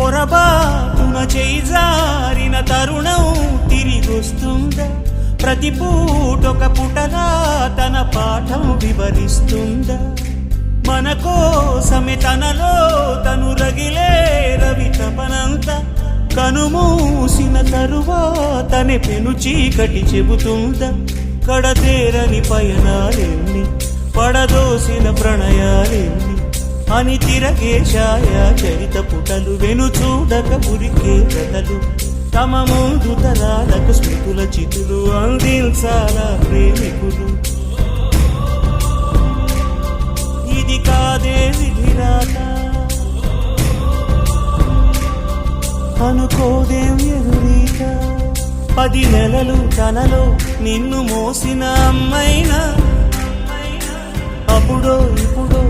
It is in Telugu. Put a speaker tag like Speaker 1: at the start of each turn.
Speaker 1: పొరబాటున చేజారిన తరుణం తిరిగొస్తుందా? ప్రతి పూటొక పుటలా తన పాఠం వివరిస్తుందా? మన కోసమే తనలో తను రగిలే రవి తపనంతా కనుమూసిన తరువాతనే పెను చీకటి చెబుతుందా? కడతేరని పయనాలెన్ని, పడదోసిన ప్రణయాలెన్ని అని తిరగే ఛాయా చరిత పుటలు, వెను చూడక ఉరికే కథలు, తమ ముందు తరాలకు స్మృతుల చితులు అందించాలా ప్రేమికులు. ఇది కాదే విధిరాత, అనుకోదేం ఎదురీత. 10 నెలలు తనలో నిన్ను మోసిన అమ్మైనా అప్పుడో ఇప్పుడో